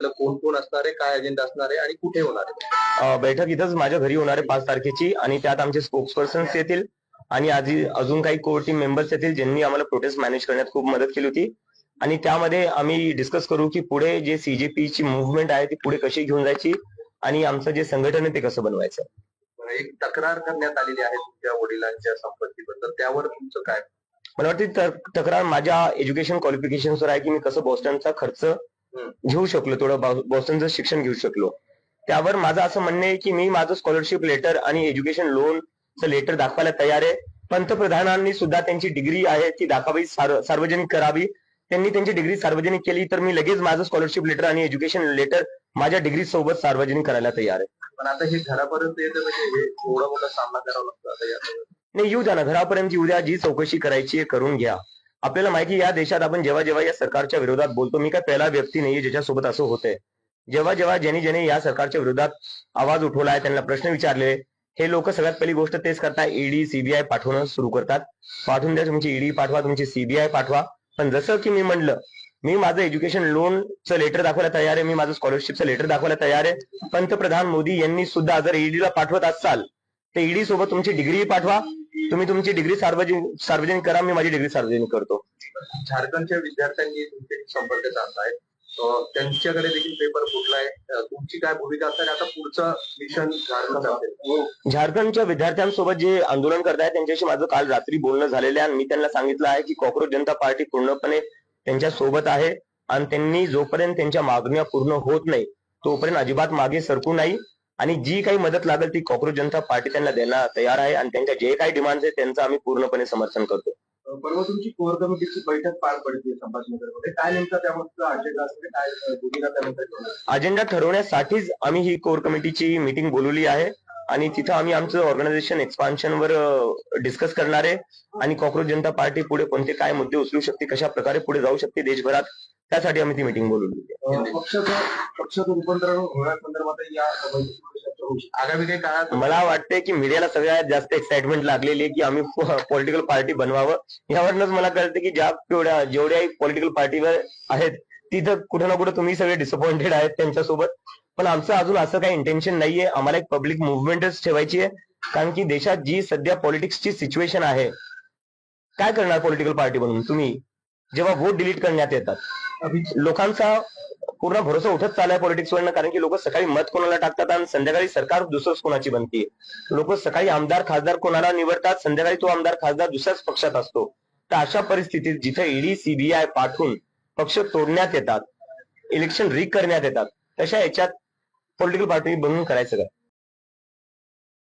कोण कोण असणार आहे, काय अजेंडा असणार आहे आणि कुठे होणार आहे? बैठक इथंच माझ्या घरी होणार आहे 5 तारखेची आणि त्यात आमचे स्पोक्सपर्सन्स येतील आणि आधी अजून काही कोर टीम मेंबर्स येतील ज्यांनी आम्हाला प्रोटेस्ट मॅनेज करण्यात खूप मदत केली होती. आणि त्यामध्ये आम्ही डिस्कस करू की पुढे जे सीजेपीची मुव्हमेंट आहे ती पुढे कशी घेऊन जायची आणि आमचं जे संघटन आहे ते कसं बनवायचं. एक तक्रार करण्यात आलेली आहे तुमच्या वडिलांच्या संपत्तीबद्दल, त्यावर तुमचं काय? मला वाटतं तक्रार माझ्या एज्युकेशन क्वालिफिकेशनवर आहे की मी कसं बॉस्टनचा खर्च घेऊ शकलो, थोडं बॉस्टनचं शिक्षण घेऊ शकलो. त्यावर माझं असं म्हणणं आहे की मी माझं स्कॉलरशिप लेटर आणि एज्युकेशन लोनचं लेटर दाखवायला तयार आहे. पंतप्रधानांनी सुद्धा त्यांची डिग्री आहे ती दाखवावी, सार्वजनिक करावी. त्यांनी त्यांची डिग्री सार्वजनिक केली तर मी लगेच माझं स्कॉलरशिप लेटर आणि एज्युकेशन लेटर माझ्या डिग्री सोबत सार्वजनिक करायला तयार आहे. पण आता हे घरापर्यंत येतं म्हणजे हे एवढा मोठा सामना करावा लागतो आता याचा. नाही, येऊ द्या ना, घरापर्यंत येऊ द्या. जी चौकशी करायची आहे करून घ्या. आपल्याला माहिती या देशात आपण जेव्हा जेव्हा या सरकारच्या विरोधात बोलतो, मी काय पहिला व्यक्ती नाहीये ज्याच्यासोबत असं होतंय. जेव्हा जेव्हा ज्यांनी या सरकारच्या विरोधात आवाज उठवलाय, त्यांना प्रश्न विचारले, हे लोक सगळ्यात पहिली गोष्ट तेच करतात, ईडी सीबीआय पाठवणं सुरू करतात. पाठवून द्या, तुमची ईडी पाठवा, तुमची सीबीआय पाठवा. पण जसं की मी म्हणलं, मी माझं एज्युकेशन लोनचं लेटर दाखवायला तयार आहे, मी माझं स्कॉलरशिपचं लेटर दाखवायला तयार आहे. पंतप्रधान मोदी यांनी सुद्धा जर ईडीला पाठवत असाल तर ईडी सोबत तुमची डिग्री पाठवा. तुम्ही तुमची डिग्री सार्वजनिक करा, मी माझी डिग्री सार्वजनिक करतो. झारखंडच्या विद्यार्थ्यांनी तुमचे संपर्क साधलाय, त्यांच्याकडे देखील पेपर फुटलाय, तुमची काय भूमिका असणार? आता पुढचं मिशन झारखंडच्या विद्यार्थ्यांसोबत जे आंदोलन करतायत त्यांच्याशी माझं काल रात्री बोलणं झालेलं आहे आणि मी त्यांना सांगितलं आहे की कॉक्रोच जनता पार्टी पूर्णपणे त्यांच्या सोबत आहे आणि त्यांनी जोपर्यंत त्यांच्या मागण्या पूर्ण होत नाही तोपर्यंत अजिबात मागे सरकू नाही आणि जी काही मदत लागेल ती कॉक्रोच जनता पार्टी त्यांना द्यायला तयार आहे आणि त्यांच्या जे काही डिमांड्स आहेत त्यांचं आम्ही पूर्णपणे समर्थन करतो. परवा तुमची कोर कमिटीची बैठक पार पडते संभाजीनगरमध्ये, काय नेमका त्यामध्ये अजेंडा असते, काय भूमिका त्यानंतर? अजेंडा ठरवण्यासाठीच आम्ही ही कोर कमिटीची मीटिंग बोलवली आहे आणि तिथं आम्ही आमचं ऑर्गनायझेशन एक्सपान्शनवर डिस्कस करणार आहे आणि कॉक्रोच जनता पार्टी पुढे कोणते काय मुद्दे उचलू शकते, कशा प्रकारे पुढे जाऊ शकते देशभरात, त्यासाठी आम्ही ती मीटिंग बोलवली. पक्षाचं रूपांतरण होण्यासंदर्भात या आगामी काही काळात मला वाटतंय की मीडियाला सगळ्यात जास्त एक्साइटमेंट लागलेली आहे की आम्ही पॉलिटिकल पार्टी बनवावं. यावरूनच मला कळतं की जेवढ्या पॉलिटिकल पार्टीवर आहेत तिथं कुठं ना कुठं तुम्ही सगळे डिसअपॉइंटेड आहेत त्यांच्यासोबत. पण आमचं अजून असं काही इंटेन्शन नाहीये. आम्हाला एक पब्लिक मुव्हमेंटच ठेवायची आहे, कारण की देशात जी सध्या पॉलिटिक्सची सिच्युएशन आहे, काय करणार पॉलिटिकल पार्टी बनून तुम्ही जेव्हा वोट डिलीट करण्यात येतात. लोकांचा पूर्ण भरोसा उठत चाललाय पॉलिटिक्सवरनं, कारण की लोक सकाळी मत कोणाला टाकतात आणि संध्याकाळी सरकार दुसरंच कोणाची बनते. लोक सकाळी आमदार खासदार कोणाला निवडतात, संध्याकाळी तो आमदार खासदार दुसऱ्याच पक्षात असतो. तर अशा परिस्थितीत जिथे ईडी सीबीआय पाठवून पक्ष तोडण्यात येतात, इलेक्शन रीक करण्यात येतात, तशा याच्यात पॉलिटिकल पार्टी बनवून करायचं काय?